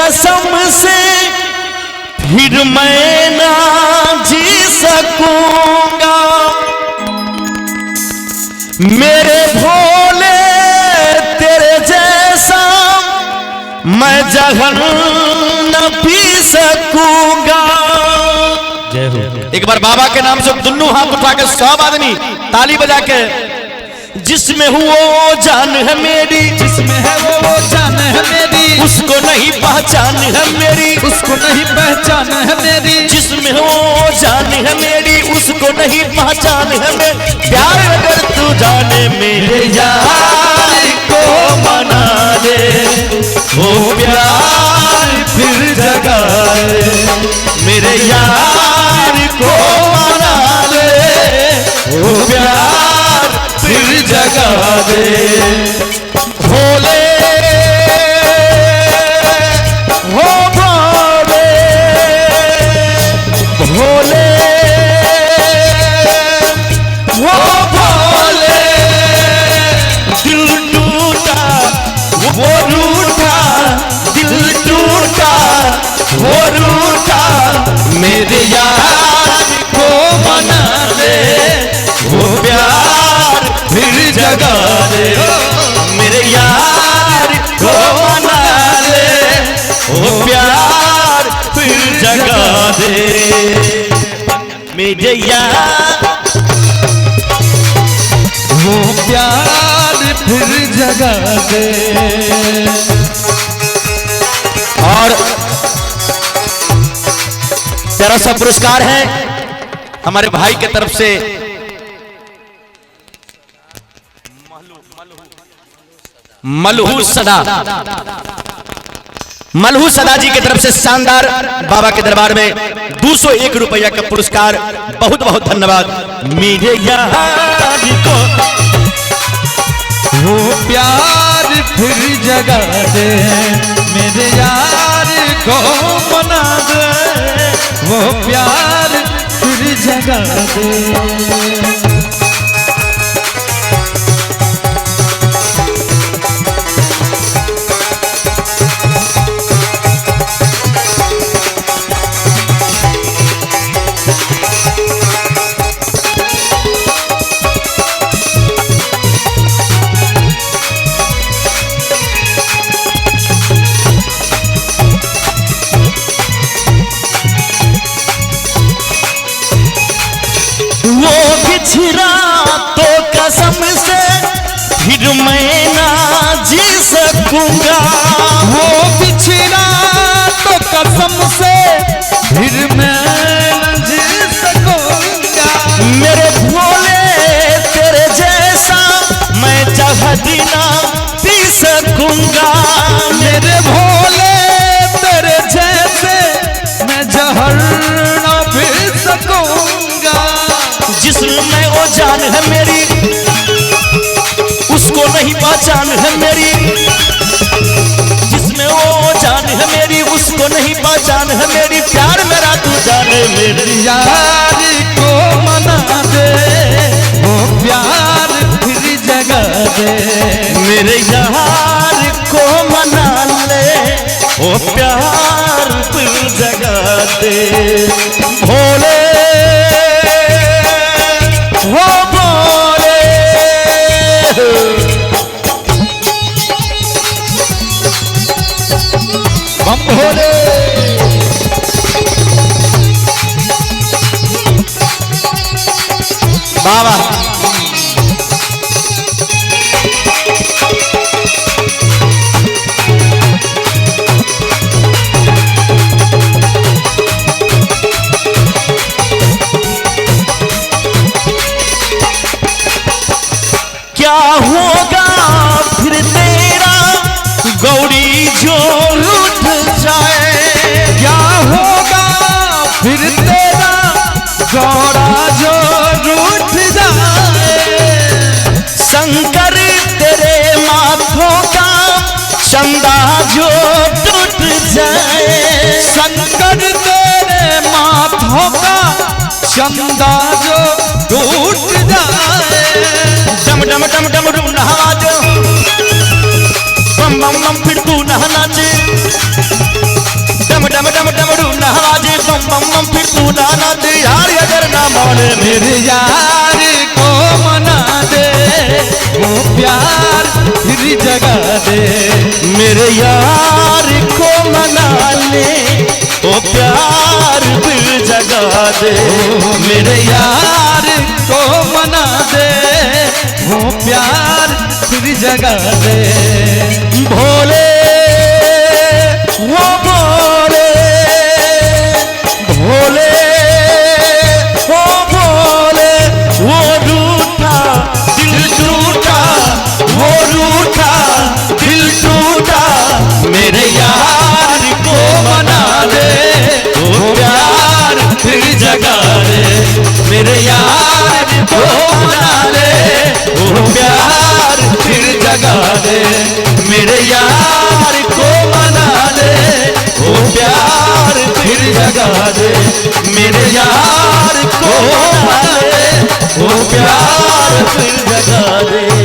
कसम से फिर मैं ना जी सकूंगा। मेरे भोले तेरे जैसा मैं जहर न पी सकूंगा। जय हो। एक बार बाबा के नाम से दोनों हाथ उठा के सब आदमी ताली बजा के, जिसमें हो वो जान है मेरी, जिसमें है वो जान है मेरी, उसको नहीं पहचान है मेरी, उसको नहीं पहचान है मेरी, जिसमें हो वो जान है मेरी, उसको नहीं पहचान है मेरी। प्यार अगर तू जाने मेरे यार को मना दे, वो प्यार फिर जगा दे। मेरे यार को मना दे, वो प्यार फिर जगा दे। भोले हो भोले, भोले हो भोले, दिल टूटा वो रूठा, दिल टूटा वो रूठा। मेरे यार को मना दे, वो प्यार फिर जगा दे। मेरे यार को मना दे, वो प्यार फिर जगा दे। मेरे यार वो प्यार फिर जगा दे। और प्यारा सा पुरस्कार है हमारे भाई के तरफ से, मलहू सदा, मलहू सदा जी की तरफ से शानदार बाबा के दरबार में 201 रुपया का पुरस्कार। बहुत बहुत धन्यवाद। मेरे यार को वो प्यार फिर जगा दे, मेरे यार को मना दे, वो प्यार फिर जगा दे। बिछड़ा तो कसम से फिर मैं ना जी सकूंगा। वो बिछड़ा तो कसम से फिर मैं न जी सकूंगा। मेरे भोले तेरे जैसा मैं जहर ना पी सकूंगा। मेरे भोले तेरे जैसे मैं जहर न पी सकूंगा। जिसमें वो जान है मेरी, उसको नहीं पहचान है मेरी, जिसमें वो जान है मेरी, उसको नहीं पहचान है मेरी। प्यार मेरा तू जाने मेरे यार को मना दे, वो प्यार फिर जगा दे। मेरे यार को मना ले, वो प्यार फिर जगा दे। भोले हो भोले, बम भोले। बाबा क्या होगा फिर तेरा गौरी जो रूठ जाए। क्या होगा फिर तेरा गौरा जो रूठ जाए। शंकर तेरे माथों का चंदा जो टूट जाए। शंकर तेरे माथों का चंदा जो टूट जाए। डम डम डम डम डम नहा जो, बम बम बम फिर तू नहा नाचे। सुनाना दे यार अगर ना माने मेरे यार को मना दे, वो प्यार फिर जगा दे। मेरे यार को मना ले वो प्यार फिर जगा दे। मेरे यार को मना दे, वो प्यार फिर जगा दे। भोले वो भोले भोले वो भोले वो रूठा दिल टूटा, वो रूठा दिल टूटा। मेरे यार को मना दे वो प्यार फिर जगा दे। मेरे यार को मना दे वो प्यार फिर जगा दे। मेरे यार को मना दे वो प्यार फिर जगा दे। मेरे यार को मना दे वो प्यार फिर जगा दे।